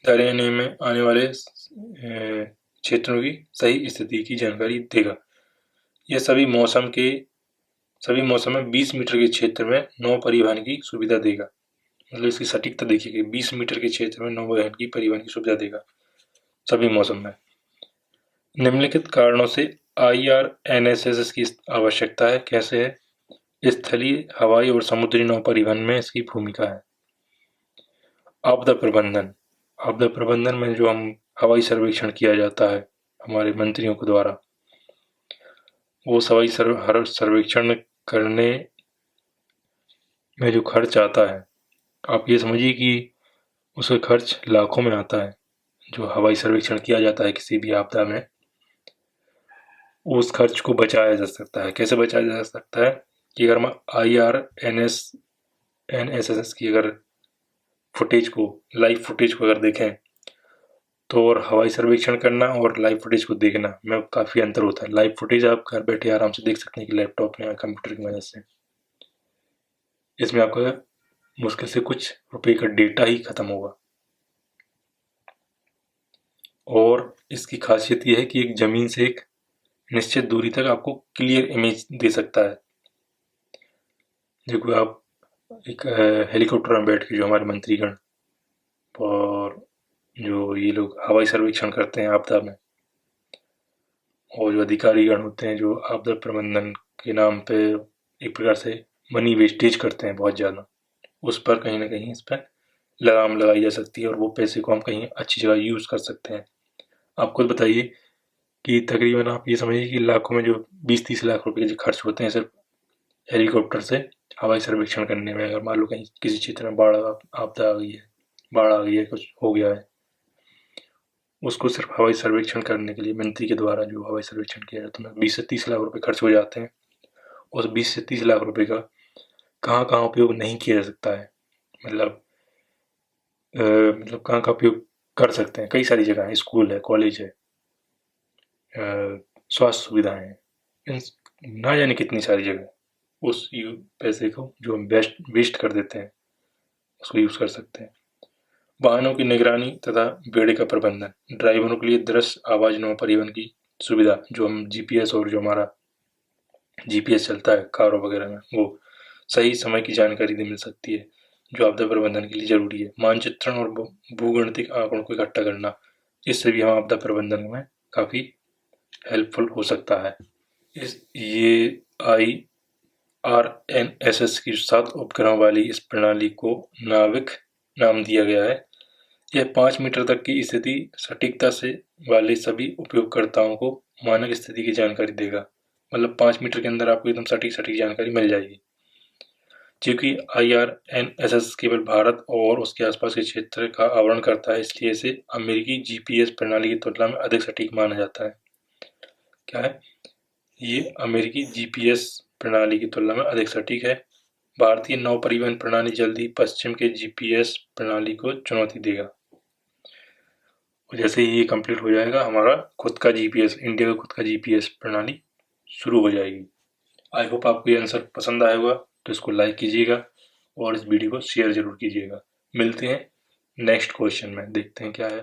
दायरे में आने वाले क्षेत्रों की सही स्थिति की जानकारी देगा। यह सभी मौसम में 20 मीटर के क्षेत्र में नौ परिवहन की सुविधा देगा। मतलब इसकी सटीकता देखिए कि 20 मीटर के क्षेत्र में नौ परिवहन की सुविधा देगा सभी मौसम में। निम्नलिखित कारणों से IRNSS की आवश्यकता है। कैसे है? स्थलीय, हवाई और समुद्री नौ परिवहन में इसकी भूमिका है। आपदा प्रबंधन, आपदा प्रबंधन में जो हम हवाई सर्वेक्षण किया जाता है हमारे मंत्रियों के द्वारा, वो हवाई सर्वेक्षण करने में जो खर्च आता है, आप ये समझिए कि उसका खर्च लाखों में आता है। जो हवाई सर्वेक्षण किया जाता है किसी भी आपदा में, उस खर्च को बचाया जा सकता है। कैसे बचाया जा सकता है कि अगर हम IRNSS की अगर लाइव फुटेज को अगर देखें तो, और हवाई सर्वेक्षण करना और लाइव फुटेज को देखना में काफ़ी अंतर होता है। लाइव फुटेज आप घर बैठे आराम से देख सकते हैं कि लैपटॉप में या कंप्यूटर की मदद से। इसमें आपका मुश्किल से कुछ रुपए का डेटा ही खत्म होगा, और इसकी खासियत ये है कि एक ज़मीन से एक निश्चित दूरी तक आपको क्लियर इमेज दे सकता है। देखो आप एक हेलीकॉप्टर में बैठ के जो हमारे मंत्रीगण और जो ये लोग हवाई सर्वेक्षण करते हैं आपदा में, और जो अधिकारीगण होते हैं जो आपदा प्रबंधन के नाम पे एक प्रकार से मनी वेस्टेज करते हैं बहुत ज़्यादा, उस पर कहीं ना कहीं इस पर लगाम लगाई जा सकती है और वो पैसे को हम कहीं अच्छी जगह यूज़ कर सकते हैं। आप खुद बताइए कि तकरीबन आप ये समझिए कि लाखों में जो 20-30 लाख रुपए जो खर्च होते हैं सिर्फ हेलीकॉप्टर से हवाई सर्वेक्षण करने में, अगर मान लो कहीं किसी क्षेत्र में आपदा आ गई है, बाढ़ आ गई है, कुछ हो गया है, उसको सिर्फ हवाई सर्वेक्षण करने के लिए मंत्री के द्वारा जो हवाई सर्वेक्षण किया जाता है 20 से 30 लाख रुपए खर्च हो जाते हैं। उस 20 से 30 लाख रुपए का कहाँ कहाँ उपयोग नहीं किया जा सकता है, मतलब कहाँ का उपयोग कर सकते हैं। कई सारी जगह है, स्कूल है, कॉलेज है, स्वास्थ्य सुविधाएं हैं, इन ना जाने कितनी सारी जगह उस पैसे को जो हम वेस्ट कर देते हैं उसको यूज़ कर सकते हैं। वाहनों की निगरानी तथा बेड़े का प्रबंधन, ड्राइवरों के लिए दृश्य आवाज़ परिवहन की सुविधा, जो हम जीपीएस और जो हमारा जीपीएस चलता है कारों वगैरह में, वो सही समय की जानकारी मिल सकती है जो आपदा प्रबंधन के लिए जरूरी है। मानचित्रण और भूगणितिक आंकड़ों को इकट्ठा करना, इससे भी हम आपदा प्रबंधन में काफ़ी हेल्पफुल हो सकता है। ये IRNSS की 7 उपग्रहों वाली इस प्रणाली को नाविक नाम दिया गया है। यह 5 मीटर तक की स्थिति सटीकता से वाले सभी उपयोगकर्ताओं को मानक स्थिति की जानकारी देगा, मतलब 5 मीटर के अंदर आपको एकदम सटीक जानकारी मिल जाएगी। चूंकि IRNSS केवल भारत और उसके आसपास के क्षेत्र का आवरण करता है, इसलिए इसे अमेरिकी जीपीएस प्रणाली की तुलना में अधिक सटीक माना जाता है। क्या है ये? अमेरिकी जीपीएस प्रणाली की तुलना में अधिक सटीक है। भारतीय नौ परिवहन प्रणाली जल्द ही पश्चिम के जीपीएस प्रणाली को चुनौती देगा। और जैसे ही ये कंप्लीट हो जाएगा, हमारा खुद का जीपीएस, इंडिया का खुद का जीपीएस प्रणाली शुरू हो जाएगी। आई होप आपको ये आंसर पसंद आया होगा, तो इसको लाइक कीजिएगा और इस वीडियो को शेयर जरूर कीजिएगा। मिलते हैं नेक्स्ट क्वेश्चन में, देखते हैं क्या है।